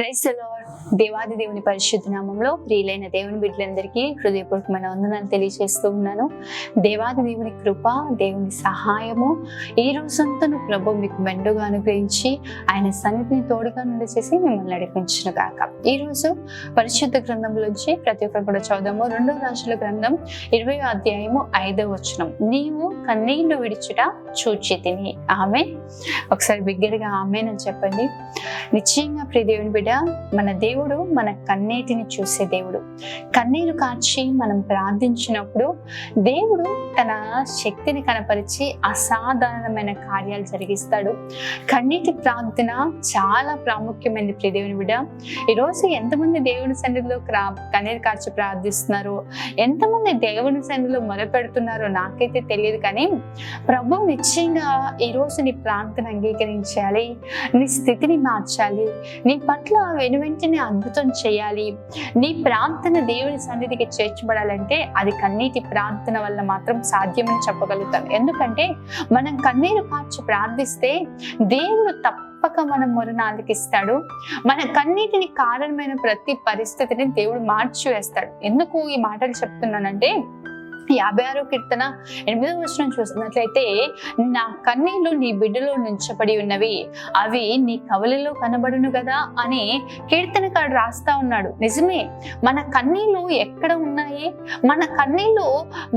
Praise the lord. దేవాది దేవుని పరిశుద్ధ నామంలో ప్రియులైన దేవుని బిడ్డలందరికీ హృదయపూర్వకమైన వందనాలు తెలియజేస్తూ ఉన్నాను. దేవాది దేవుని కృప, దేవుని సహాయము ఈ రోజంతా ప్రభు మీకు మెండుగా అనుగ్రహించి ఆయన సన్నిధిని తోడుగా నుండి చేసి మిమ్మల్ని నడిపించును గాక. ఈ రోజు పరిశుద్ధ గ్రంథంలోంచి ప్రతి ఒక్కరు కూడా చదుదాము. 2వ రాజుల గ్రంథం 20వ అధ్యాయము 5వ వచనం. నీవు కన్నీళ్లు విడిచుట చూచితిని. ఆమేన్. ఒకసారి బిగ్గరగా ఆమేన్ అని చెప్పండి. నిశ్చయంగా ప్రియ దేవుని బిడ్డ, మన దేవుడు మన కన్నీటిని చూసే దేవుడు. కన్నీరు కార్చి మనం ప్రార్థించినప్పుడు దేవుడు తన శక్తిని కనపరిచి అసాధారణమైన కార్యాలు జరిగిస్తాడు. కన్నీటి ప్రార్థన చాలా ప్రాముఖ్యమైనది ప్రియ దేవుని బిడ్డ. ఈరోజు ఎంతమంది దేవుని సన్నిధిలో కన్నీరు కార్చి ప్రార్థిస్తున్నారో, ఎంతమంది దేవుని సన్నిధిలో మొదలుపెడుతున్నారో నాకైతే తెలియదు, కానీ ప్రభు నిశ్చయంగా ఈరోజు నీ ప్రార్థన అంగీకరించాలి, నీ స్థితిని మార్చాలి, నీ పట్ల వెనువెంటనే అద్భుతం చేయాలి. నీ ప్రార్థన దేవుని సన్నిధికి చేర్చబడాలంటే అది కన్నీటి ప్రార్థన వల్ల మాత్రం సాధ్యమని చెప్పగలుగుతాను. ఎందుకంటే మనం కన్నీరు కార్చి ప్రార్థిస్తే దేవుడు తప్పక మన మొరను ఆలకిస్తాడు. మన కన్నీటిని కారణమైన ప్రతి పరిస్థితిని దేవుడు మార్చి వేస్తాడు. ఎందుకు ఈ మాటలు చెప్తున్నానంటే 56వ కీర్తన 8వ వచనం చూసినట్లయితే, నా కన్నీళ్లు నీ బిడ్డలో నుంచబడి ఉన్నవి, అవి నీ కవలలో కనబడును కదా అని కీర్తనకాడు రాస్తా ఉన్నాడు. నిజమే, మన కన్నీళ్లు ఎక్కడ ఉన్నాయి? మన కన్నీళ్లు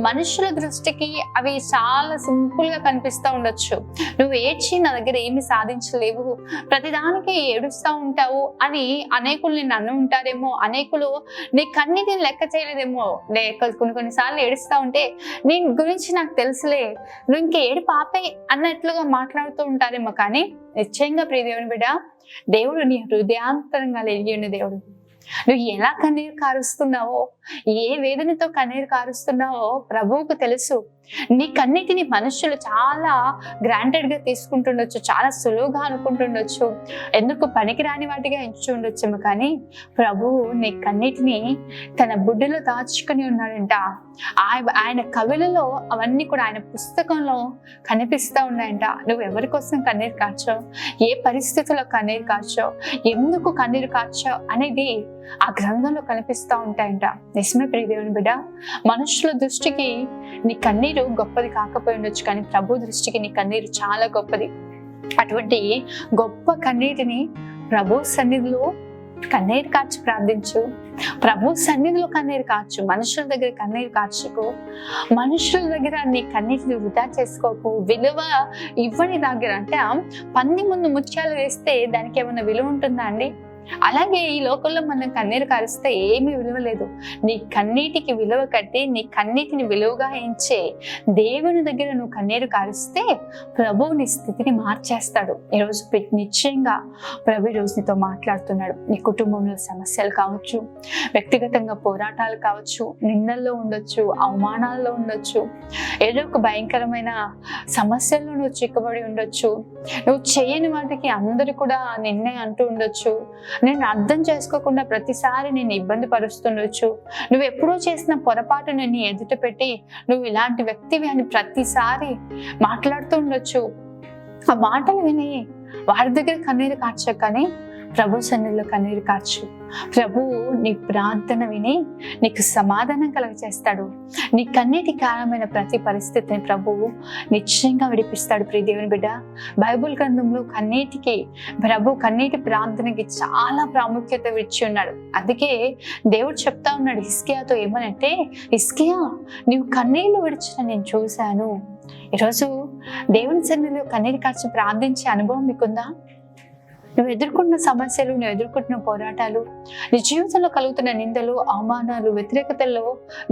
మనుషుల దృష్టికి అవి చాలా సింపుల్ గా కనిపిస్తూ ఉండొచ్చు. నువ్వు ఏడ్చి నా దగ్గర ఏమి సాధించలేవు, ప్రతిదానికి ఏడుస్తూ ఉంటావు అని అనేకులు నిన్ను అన్ను ఉంటారేమో, అనేకులు నీ కన్నీటిని లెక్క చేయలేదేమో. కొన్నిసార్లు ఏడుస్తా ఉంటే నీ గురించి నాకు తెలుసులే, నువ్వు ఇంక ఏడు పాపే అన్నట్లుగా మాట్లాడుతూ ఉంటారేమో. కానీ నిశ్చయంగా ప్రియ దేవుని బిడ్డ, దేవుడు నీ హృదయాంతరంగా ఎరిగి ఉన్న దేవుడు. నువ్వు ఎలా కన్నీరు కారుస్తున్నావో, ఏ వేదనతో కన్నీరు కారుస్తున్నావో ప్రభువుకు తెలుసు. నీ కన్నిటిని మనుషులు చాలా గ్రాంటెడ్ గా తీసుకుంటుండొచ్చు, చాలా సులువుగా అనుకుంటుండొచ్చు, ఎందుకు పనికిరాని వాటిగా ఎంచు ఉండొచ్చేమో. కానీ ప్రభువు నీ కన్నిటిని తన బుడ్డలో దాచుకొని ఉన్నాడంట. ఆయన కవులలో అవన్నీ కూడా ఆయన పుస్తకంలో కనిపిస్తూ ఉన్నాయంట. నువ్వు ఎవరి కోసం కన్నీరు కార్చావు, ఏ పరిస్థితుల్లో కన్నీరు కార్చావు, ఎందుకు కన్నీరు కార్చావు అనేది ఆ గ్రంథంలో కనిపిస్తూ ఉంటాయంట. నిజమే ప్రియ దేవుని బిడ్డ, మనుషుల దృష్టికి నీ కన్నీరు గొప్పది కాకపోయి ఉండొచ్చు, కానీ ప్రభు దృష్టికి నీ కన్నీరు చాలా గొప్పది. అటువంటి గొప్ప కన్నీటిని ప్రభు సన్నిధిలో కన్నీరు కార్చి ప్రార్థించు. ప్రభు సన్నిధిలో కన్నీరు కార్చు. మనుషుల దగ్గర కన్నీరు కార్చుకు. మనుషుల దగ్గర నీ కన్నీటిని వృధా చేసుకోకు. విలువ ఇవ్వని దగ్గర, అంటే పంది ముందు ముత్యాలు వేస్తే దానికి ఏమైనా విలువ ఉంటుందా అండి? అలాగే ఈ లోకంలో మనం కన్నీరు కారిస్తే ఏమీ విలువ లేదు. నీ కన్నీటికి విలువ కట్టి నీ కన్నీటిని విలువగా ఎంచే దేవుని దగ్గర నువ్వు కన్నీరు కారిస్తే ప్రభువు నీ స్థితిని మార్చేస్తాడు. ఈరోజు నిశ్చయంగా ప్రభు ఈరోజు నీతో మాట్లాడుతున్నాడు. నీ కుటుంబంలో సమస్యలు కావచ్చు, వ్యక్తిగతంగా పోరాటాలు కావచ్చు, నిందల్లో ఉండొచ్చు, అవమానాల్లో ఉండొచ్చు, ఏదో ఒక భయంకరమైన సమస్యల్లో నువ్వు చిక్కబడి ఉండొచ్చు. నువ్వు చేయని వాటికి అందరూ కూడా నిన్నే అంటూ ఉండొచ్చు. నేను అర్థం చేసుకోకుండా ప్రతిసారి నేను ఇబ్బంది పరుస్తుండొచ్చు. నువ్వు ఎప్పుడూ చేసిన పొరపాటు నేను ఎదుట పెట్టి నువ్వు ఇలాంటి వ్యక్తివి అని ప్రతిసారి మాట్లాడుతూ ఉండొచ్చు. ఆ మాటలు విని వారి దగ్గర కన్నీరు కార్చు, కానీ ప్రభు సన్నిధిలో కన్నీరు కార్చు. ప్రభువు నీ ప్రార్థన విని నీకు సమాధానం కలుగజేస్తాడు. నీ కన్నీటి కారణమైన ప్రతి పరిస్థితిని ప్రభువు నిశ్చయంగా విడిపిస్తాడు. ప్రియ దేవుని బిడ్డ, బైబుల్ గ్రంథంలో కన్నీటి ప్రార్థనకి చాలా ప్రాముఖ్యత ఇచ్చి ఉన్నాడు. అందుకే దేవుడు చెప్తా ఉన్నాడు హిజ్కియాతో ఏమనంటే, హిజ్కియా, నీవు కన్నీళ్లు విడిచిన నేను చూశాను. ఈరోజు దేవుని సన్నిధిలో కన్నీరు కార్చి ప్రార్థించే అనుభవం మీకుందా? నువ్వు ఎదుర్కొన్న సమస్యలు, నువ్వు ఎదుర్కొంటున్న పోరాటాలు, నీ జీవితంలో కలుగుతున్న నిందలు, అవమానాలు, వ్యతిరేకతల్లో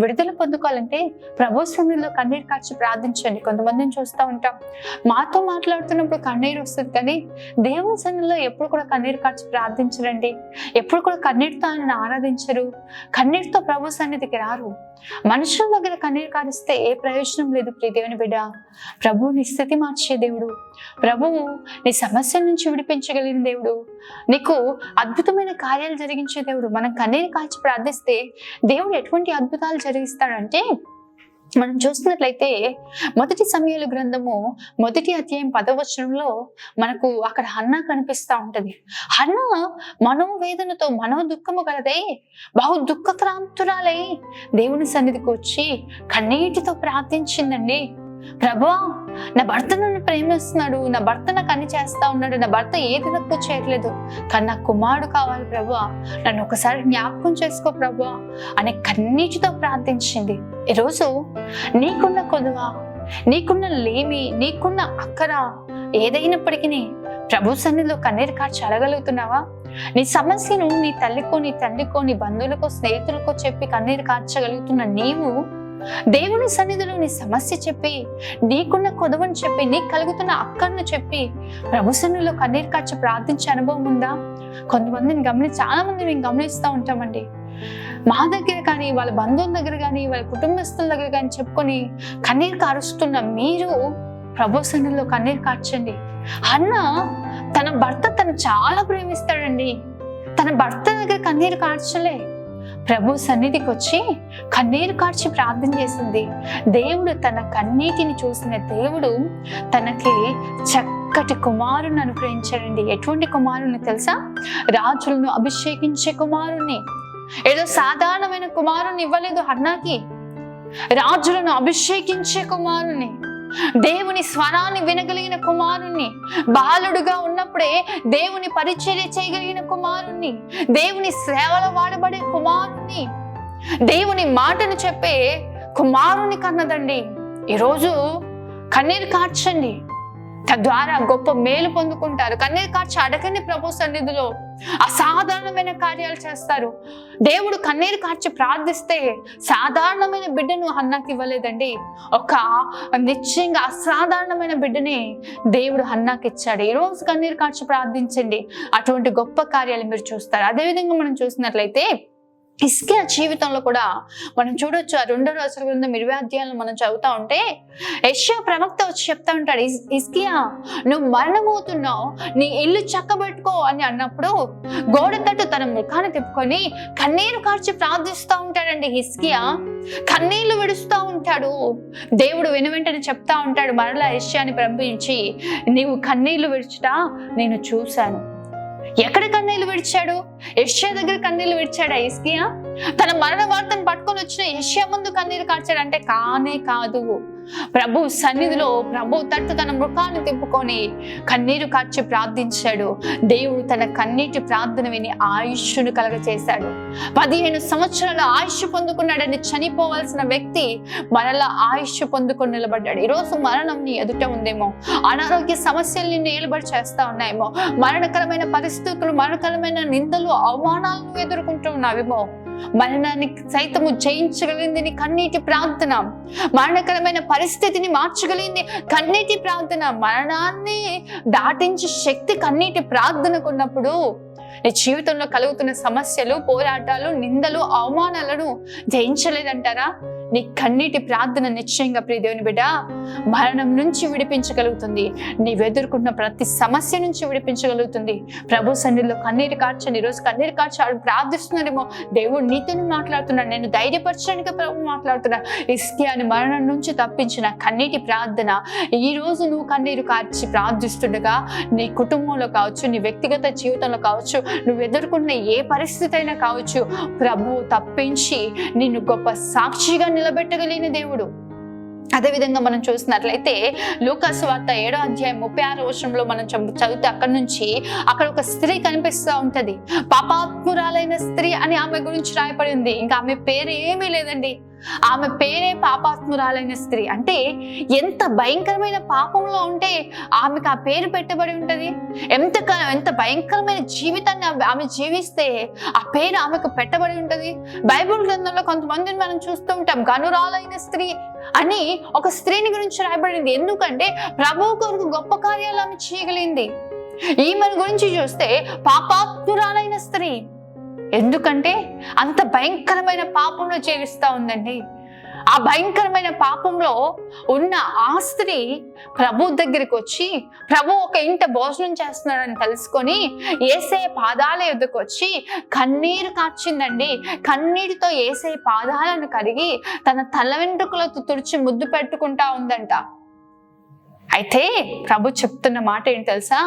విడుదల పొందుకోవాలంటే ప్రభు సన్నిధిలో కన్నీరు కార్చి ప్రార్థించండి. కొంతమందిని చూస్తూ ఉంటాం, మాతో మాట్లాడుతున్నప్పుడు కన్నీరు వస్తుంది, కానీ దేవుని సన్నిధిలో ఎప్పుడు కూడా కన్నీరు కార్చి ప్రార్థించరండి. ఎప్పుడు కూడా కన్నీటితో ఆయన ఆరాధించరు, కన్నీటితో ప్రభు సన్నిధికి రారు. మనుషుల దగ్గర కన్నీరు కారిస్తే ఏ ప్రయోజనం లేదు. ప్రియ దేవుని బిడ్డ, ప్రభువు నీ స్థితి మార్చే దేవుడు, ప్రభువు నీ సమస్యల నుంచి విడిపించగలిగిన దేవుడు, నీకు అద్భుతమైన కార్యాలు జరిగించే దేవుడు. మనం కన్నీరు కాల్చి ప్రార్థిస్తే దేవుడు ఎటువంటి అద్భుతాలు జరిగిస్తాడంటే, మనం చూసినట్లయితే మొదటి సమూయేలు గ్రంథము 1వ అధ్యాయం 10వ వచనంలో మనకు అక్కడ హన్నా కనిపిస్తా ఉంటది. హన్నా మనోవేదనతో మనోదుఃఖము గలదై బహు దుఃఖక్రాంతురాలై దేవుని సన్నిధికి వచ్చి కన్నీటితో ప్రార్థించిందండి. ప్రభువా, నా భర్త నన్ను ప్రేమిస్తున్నాడు, నా భర్త నాకు అన్ని చేస్తా ఉన్నాడు, నా భర్త ఏది తక్కువ చేయట్లేదు, కానీ నాకు కుమారుడు కావాలి ప్రభువా, నన్ను ఒకసారి జ్ఞాపకం చేసుకో ప్రభువా అనే కన్నీటితో ప్రార్థించింది. ఈరోజు నీకున్న కొదువ, నీకున్న లేమి, నీకున్న అక్కర ఏదైనప్పటికీ ప్రభు సన్నిధిలో కన్నీరు కార్చి అడగలుగుతున్నావా? నీ సమస్యను నీ తల్లికో, నీ తండ్రికో, నీ బంధువులకో, స్నేహితులకో చెప్పి కన్నీరు కార్చగలుగుతున్న నీవు దేవుని సన్నిధిలో నీ సమస్య చెప్పి, నీకున్న కొదవని చెప్పి, నీకు కలుగుతున్న అక్కర్ను చెప్పి ప్రభు సన్నిధిలో కన్నీరు కార్చి ప్రార్థించే అనుభవం ఉందా? కొంతమందిని చాలా మంది మేము గమనిస్తూ ఉంటామండి. మా దగ్గర కానీ, వాళ్ళ బంధువుల దగ్గర కానీ, వాళ్ళ కుటుంబస్తుల దగ్గర కానీ చెప్పుకొని కన్నీరు కారుస్తున్న మీరు ప్రభు సన్నిధిలో కన్నీరు కార్చండి. హన్నా తన భర్త తను చాలా ప్రేమిస్తాడండి. తన భర్త దగ్గర కన్నీరు కార్చలే, ప్రభు సన్నిధికి వచ్చి కన్నీరు కార్చి ప్రార్థన చేసింది. దేవుడు తన కన్నీటిని చూసిన దేవుడు తనకి చక్కటి కుమారుని అనుగ్రహించాడండి. ఎటువంటి కుమారుని తెలుసా? రాజులను అభిషేకించే కుమారుని. ఏదో సాధారణమైన కుమారుని ఇవ్వలేదు హన్నాకి, రాజులను అభిషేకించే కుమారుని, దేవుని స్వరాన్ని వినగలిగిన కుమారుణ్ణి, బాలుడుగా ఉన్నప్పుడే దేవుని పరిచర్య చేయగలిగిన కుమారుణ్ణి, దేవుని సేవలో వాడబడే కుమారుణ్ణి, దేవుని మాటను చెప్పే కుమారుని కన్నదండి. ఈరోజు కన్నీరు కార్చండి, తద్వారా గొప్ప మేలు పొందుకుంటారు. కన్నీరు కార్చి అడగని ప్రభు సన్నిధిలో అసాధారణమైన కార్యాలు చేస్తారు. దేవుడు కన్నీరు కార్చి ప్రార్థిస్తే సాధారణమైన బిడ్డను హన్నాకి ఇవ్వలేదండి, ఒక నిశ్చయంగా అసాధారణమైన బిడ్డని దేవుడు హన్నాకి ఇచ్చాడు. ఈరోజు కన్నీరు కార్చి ప్రార్థించండి, అటువంటి గొప్ప కార్యాలు మీరు చూస్తారు. అదేవిధంగా మనం చూసినట్లయితే హిజ్కియా జీవితంలో కూడా మనం చూడొచ్చు. ఆ 2వ రాజుల గ్రంథం 20వ అధ్యాయంలో మనం చదువుతా ఉంటే యెషయా ప్రవక్త వచ్చి చెప్తా ఉంటాడు, హిజ్కియా నువ్వు మరణమవుతున్నావు, నీ ఇల్లు చక్కబెట్టుకో అని అన్నప్పుడు గోడ తట్టు తన ముఖాన్ని తిప్పుకొని కన్నీరు కార్చి ప్రార్థిస్తూ ఉంటాడండి. హిజ్కియా కన్నీళ్లు విడుస్తూ ఉంటాడు. దేవుడు వెనువెంటనే చెప్తా ఉంటాడు, మరలా యెషయాని పంపించి, నీవు కన్నీళ్లు విడుచుట నేను చూశాను. ఎక్కడ కన్నీళ్లు విడిచాడు? యెషయా దగ్గర కన్నీళ్లు విడిచాడా హిజ్కియా? తన మరణ వార్తను పట్టుకొని వచ్చిన యెషయా ముందు కన్నీరు కార్చాడంటే కానే కాదు. ప్రభు సన్నిధిలో ప్రభు తట్టు తన ముఖాన్ని తిప్పుకొని కన్నీరు కార్చి ప్రార్థించాడు. దేవుడు తన కన్నీటి ప్రార్థన విని ఆయుష్ను కలగచేశాడు. 15 సంవత్సరాల ఆయుష్ పొందుకున్నాడని చనిపోవాల్సిన వ్యక్తి మరలా ఆయుష్ పొందుకొని నిలబడ్డాడు. ఈరోజు మరణం నీ ఎదుట ఉందేమో, అనారోగ్య సమస్యలు నిన్ను ఏలుబడి చేస్తా ఉన్నాయేమో, మరణకరమైన పరిస్థితులు, మరణకరమైన నిందలు, అవమానాలను ఎదుర్కొంటూ ఉన్నావేమో, మరణాన్ని సైతము జయించగలిగింది నీ కన్నీటి ప్రార్థన, మరణకరమైన పరిస్థితిని మార్చగలిగింది కన్నీటి ప్రార్థన, మరణాన్ని దాటించే శక్తి కన్నీటి ప్రార్థనకున్నప్పుడు నీ జీవితంలో కలుగుతున్న సమస్యలు, పోరాటాలు, నిందలు, అవమానాలను జయించలేదంటారా? నీ కన్నీటి ప్రార్థన నిశ్చయంగా ప్రియ దేవుని బిడ్డ మరణం నుంచి విడిపించగలుగుతుంది. నీవు ఎదుర్కొన్న ప్రతి సమస్య నుంచి విడిపించగలుగుతుంది. ప్రభు సన్నిధిలో కన్నీరు కార్చండి. ఈరోజు కన్నీరు కార్చి ప్రార్థిస్తున్నాడేమో, దేవుడు నీతోనే మాట్లాడుతున్నాడు, నేను ధైర్యపరచడానికి ప్రభు మాట్లాడుతున్నాను. హిజ్కియాని మరణం నుంచి తప్పించిన కన్నీటి ప్రార్థన ఈ రోజు నువ్వు కన్నీరు కార్చి ప్రార్థిస్తుండగా నీ కుటుంబంలో కావచ్చు, నీ వ్యక్తిగత జీవితంలో కావచ్చు, నువ్వు ఎదుర్కొన్న ఏ పరిస్థితి అయినా కావచ్చు, ప్రభు తప్పించి నిన్ను గొప్ప సాక్షిగా నిలబెట్టగలిగిన దేవుడు. అదేవిధంగా మనం చూసినట్లయితే లూకా సువార్త 7వ అధ్యాయం 36వ వచనంలో మనం చదివితే అక్కడ ఒక స్త్రీ కనిపిస్తూ ఉంటది. పాపాత్మురాలైన స్త్రీ అని ఆమె గురించి రాయబడి ఉంది. ఇంకా ఆమె పేరు ఏమీ లేదండి, ఆమె పేరే పాపాత్మురాలైన స్త్రీ. అంటే ఎంత భయంకరమైన పాపంలో ఉంటే ఆమెకు ఆ పేరు పెట్టబడి ఉంటది. ఎంత భయంకరమైన జీవితాన్ని ఆమె జీవిస్తే ఆ పేరు ఆమెకు పెట్టబడి ఉంటది. బైబిల్ గ్రంథంలో కొంతమందిని మనం చూస్తూ ఉంటాం, గనురాలైన స్త్రీ అని ఒక స్త్రీని గురించి రాయబడింది. ఎందుకంటే ప్రభువు కొరకు గొప్ప కార్యాలు ఆమె చేయగలిగింది. ఈమెను గురించి చూస్తే పాపాత్మురాలైన స్త్రీ, ఎందుకంటే అంత భయంకరమైన పాపంలో జీవిస్తూ ఉందండి. ఆ భయంకరమైన పాపంలో ఉన్న ఆ స్త్రీ ప్రభు దగ్గరికి వచ్చి ప్రభు ఒక ఇంట భోజనం చేస్తున్నాడని తెలుసుకొని యేసయ్య పాదాల యొద్దకు వచ్చి కన్నీరు కార్చిందండి. కన్నీటితో యేసయ్య పాదాలను కడిగి తన తల వెంట్రుకలతో తుడిచి ముద్దు పెట్టుకుంటా ఉందంట. అయితే ప్రభు చెప్తున్న మాట ఏంటి తెలుసా?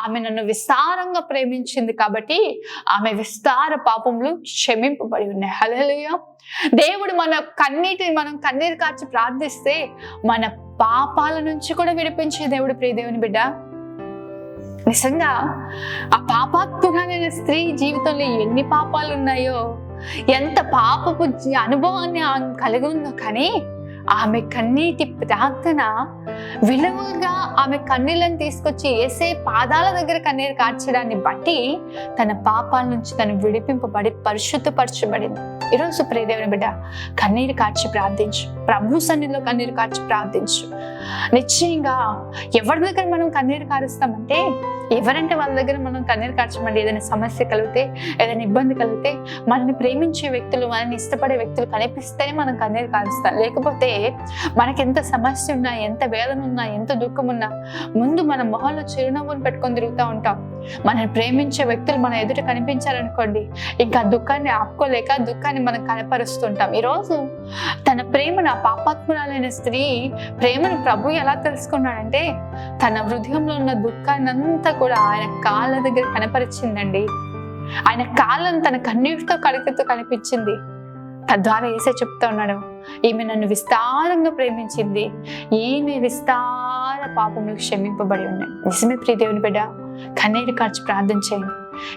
ఆమె నన్ను విస్తారంగా ప్రేమించింది కాబట్టి ఆమె విస్తార పాపములు క్షమింపబడి ఉన్నాయి. హల్లెలూయా. దేవుడు మనం కన్నీరు కార్చి ప్రార్థిస్తే మన పాపాల నుంచి కూడా విడిపించే దేవుడు. ప్రియ దేవుని బిడ్డ, నిజంగా ఆ పాపాత్మురాలైన స్త్రీ జీవితంలో ఎన్ని పాపాలు ఉన్నాయో, ఎంత పాపపు అనుభవాన్ని ఆమె కలిగి ఉందో, కానీ ఆమె కన్నీటి ప్రార్థన విలువగా ఆమె కన్నీళ్ళని తీసుకొచ్చి యేసయ్య పాదాల దగ్గర కన్నీరు కార్చడాన్ని బట్టి తన పాపాల నుంచి తను విడిపింపబడి పరిశుద్ధపరచబడింది. ఈరోజు ప్రియ దేవుని బిడ్డ, కన్నీరు కార్చి ప్రార్థించు. ప్రభు సన్నిధిలో కన్నీరు కార్చి ప్రార్థించు. నిశ్చయంగా ఎవరి దగ్గర మనం కన్నీరు కారుస్తామంటే, ఎవరంటే వాళ్ళ దగ్గర మనం కన్నీరు కార్చమండి. ఏదైనా సమస్య కలిగితే, ఏదైనా ఇబ్బంది కలిగితే, మనల్ని ప్రేమించే వ్యక్తులు, మనల్ని ఇష్టపడే వ్యక్తులు కనిపిస్తేనే మనం కన్నీరు కారుస్తాం. లేకపోతే మనకి ఎంత సమస్య ఉన్నా, ఎంత వేదన ఉన్నా, ఎంత దుఃఖం ఉన్నా ముందు మన మొహంలో చిరునవ్వును పెట్టుకొని తిరుగుతూ ఉంటాం. మనల్ని ప్రేమించే వ్యక్తులు మన ఎదుట కనిపించారనుకోండి, ఇంకా దుఃఖాన్ని ఆపుకోలేక దుఃఖాన్ని మనం కనపరుస్తుంటాం. ఈరోజు తన ప్రేమను, ఆ పాపాత్మురాలైన స్త్రీ ప్రేమను ప్రభు ఎలా తెలుసుకున్నాడంటే, తన హృదయంలో ఉన్న దుఃఖాన్ని అంతా కూడా ఆయన కాళ్ళ దగ్గర కనపరిచిందండి. ఆయన కాళ్ళను తన కన్నీటితో కడుగుతూ కనిపించింది. తద్వారా యేసయ్య చెప్తా ఉన్నాడు, ఈమె నన్ను విస్తారంగా ప్రేమించింది, ఈమె విస్తార పాపములు క్షమింపబడి ఉన్నాయి. నిజమే ప్రియ దేవుని బిడ్డ, కన్నీరు కార్చి ప్రార్థన చేయండి.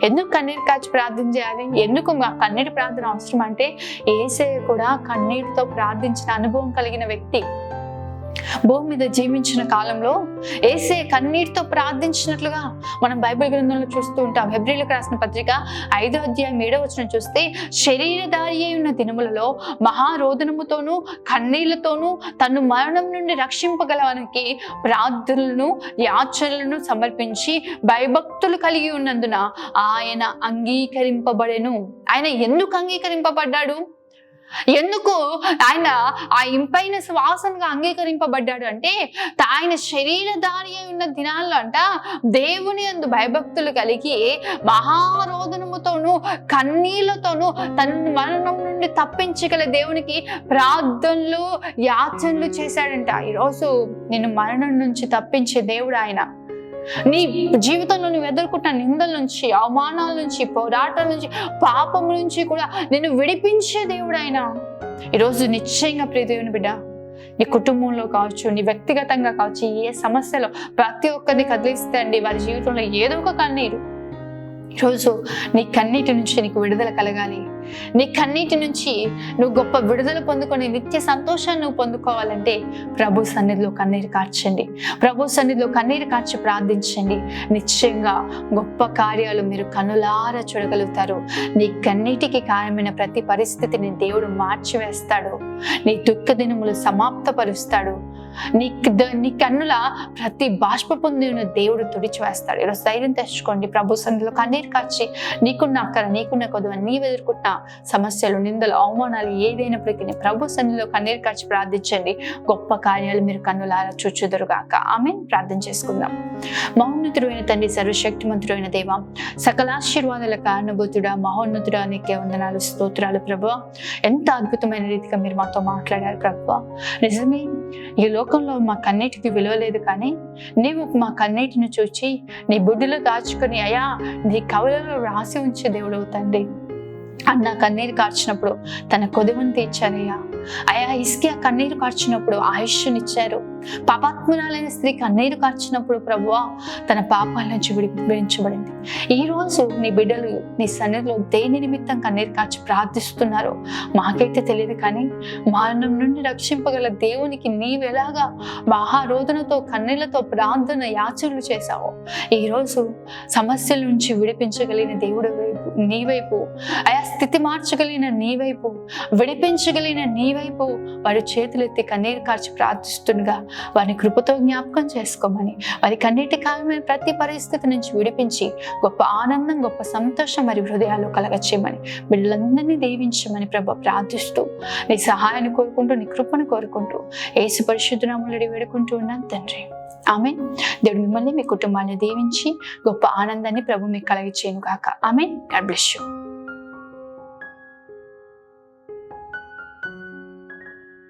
ఎందుకు కన్నీరు కార్చి ప్రార్థన చేయాలి? ఎందుకు మా కన్నీటి ప్రార్థన అవసరం అంటే, యేసయ్య కూడా కన్నీటితో ప్రార్థించిన అనుభవం కలిగిన వ్యక్తి. భూమి మీద జీవించిన కాలంలో యేసయ్య కన్నీటితో ప్రార్థించినట్లుగా మనం బైబిల్ గ్రంథంలో చూస్తూ ఉంటాం. హెబ్రీయులకు రాసిన పత్రిక 5వ అధ్యాయం 7వ వచనం చూస్తే, శరీరధారి అయి ఉన్న దినములలో మహారోదనముతోనూ కన్నీళ్లతోనూ తను మరణం నుండి రక్షింపగలవానికి ప్రార్థనలను యాచనలను సమర్పించి భయభక్తులు కలిగి ఉన్నందున ఆయన అంగీకరింపబడెను. ఆయన ఎందుకు అంగీకరింపబడ్డాడు? ఎందుకు ఆయన ఆ ఇంపైన శ్వాసంగా అంగీకరింపబడ్డాడు అంటే, ఆయన శరీరధారి అయి ఉన్న దినాల్లో అంట దేవుని యందు భయభక్తులు కలిగి మహారోదనముతోనూ కన్నీళ్లతోనూ తన మరణం నుండి తప్పించగల దేవునికి ప్రార్థనలు యాచనలు చేశాడంట. ఈరోజు నిన్ను మరణం నుంచి తప్పించే దేవుడు ఆయన. నీ జీవితంలో నువ్వు ఎదుర్కొంటున్న నిందల నుంచి, అవమానాల నుంచి, పోరాటాల నుంచి, పాపం నుంచి కూడా నిన్ను విడిపించే దేవుడు ఆయన. ఈరోజు నిశ్చయంగా ప్రియ దేవుని బిడ్డ, నీ కుటుంబంలో కావచ్చు, నీ వ్యక్తిగతంగా కావచ్చు, ఏ సమస్యలో ప్రతి ఒక్కరిని కదిలిస్తే అండి వారి జీవితంలో ఏదో ఒక కన్నీరు. ఈరోజు నీ కన్నీటి నుంచి నీకు విడుదల కలగాలి. నీ కన్నీటి నుంచి నువ్వు గొప్ప విడుదల పొందుకొని నిత్య సంతోషాన్ని నువ్వు పొందుకోవాలంటే ప్రభు సన్నిధిలో కన్నీరు కార్చండి. ప్రభు సన్నిధిలో కన్నీరు కార్చి ప్రార్థించండి. నిశ్చయంగా గొప్ప కార్యాలు మీరు కనులారా చూడగలుగుతారు. నీ కన్నీటికి కారణమైన ప్రతి పరిస్థితిని దేవుడు మార్చివేస్తాడు. నీ దుఃఖ దినములు సమాప్తపరుస్తాడు. నీ కన్నుల ప్రతి బాష్ప పొందిన దేవుడు తుడిచివేస్తాడు. ఈరోజు ధైర్యం తెచ్చుకోండి. ప్రభు సన్నిధిలో కన్నీరు కార్చి నీకున్న అక్కర, నీకున్న కొద్దువ, నీవు ఎదుర్కొంటున్న సమస్యలు, నిందలు, అవమానాలు ఏదైనప్పటికీ ప్రభు సన్నిధిలో కన్నీరు కార్చి ప్రార్థించండి. గొప్ప కార్యాలు మీరు కన్నులారా చూచుదురుగాక. ఆమేన్. ప్రార్థన చేసుకుందాం. మహోన్నతుడైన తండ్రి, సర్వశక్తిమంతుడైన దేవ, సకల ఆశీర్వాదాల కారణభూతుడా, మహోన్నతుడా, నీకే వందనాలు, స్తోత్రాలు ప్రభువా. ఎంత అద్భుతమైన రీతిగా మీరు మాతో మాట్లాడారు ప్రభువా. నిజమే, ఈ లోకంలో మా కన్నీటికి విలువ లేదు, కానీ నీవు మా కన్నీటిని చూచి నీ బుడ్డిలో దాచుకొని అయా నీ కవలలో రాసి ఉంచే దేవుడు తండ్రి. అన్న కన్నీరు కార్చినప్పుడు తన కొదువును తీర్చారయ్యా. అయా హిజ్కియా కన్నీరు కార్చినప్పుడు ఆయుష్నిచ్చారు. పాపాత్మురాలైన స్త్రీ కన్నీరు కార్చినప్పుడు ప్రభువా తన పాపాల నుంచి విడిపించబడింది. ఈ రోజు నీ బిడ్డలు నీ సన్నిధిలో దేని నిమిత్తం కన్నీరు కార్చి ప్రార్థిస్తున్నారు మాకైతే తెలియదు, కానీ మరణం నుండి రక్షింపగల దేవునికి నీవెలాగా మహారోదనతో కన్నీళ్లతో ప్రార్థన యాచనలు చేశావో, ఈ రోజు సమస్యల నుంచి విడిపించగలిగిన దేవుడు నీ వైపు, ఆయా స్థితి మార్చగలిగిన నీ వైపు, విడిపించగలిగిన నీ వైపు వారి చేతులెత్తి కన్నీరు కార్చి ప్రార్థిస్తుండగా వారిని కృపతో జ్ఞాపకం చేసుకోమని, వారికి అన్నిటి కాలమైన ప్రతి పరిస్థితి నుంచి విడిపించి గొప్ప ఆనందం, గొప్ప సంతోషం మరి హృదయాల్లో కలగచేయమని, బిడ్డలందరినీ దీవించమని ప్రభు ప్రార్థిస్తూ నీ సహాయాన్ని కోరుకుంటూ, నీ కృపను కోరుకుంటూ యేసు పరిశుద్ధ నామములో వేడుకుంటూ ఉన్నాను తండ్రి. ఆమేన్. దేవుడు మిమ్మల్ని, మీ కుటుంబాన్ని దీవించి గొప్ప ఆనందాన్ని ప్రభు మీకు కలగచేయును గాక. ఆమేన్. God bless you.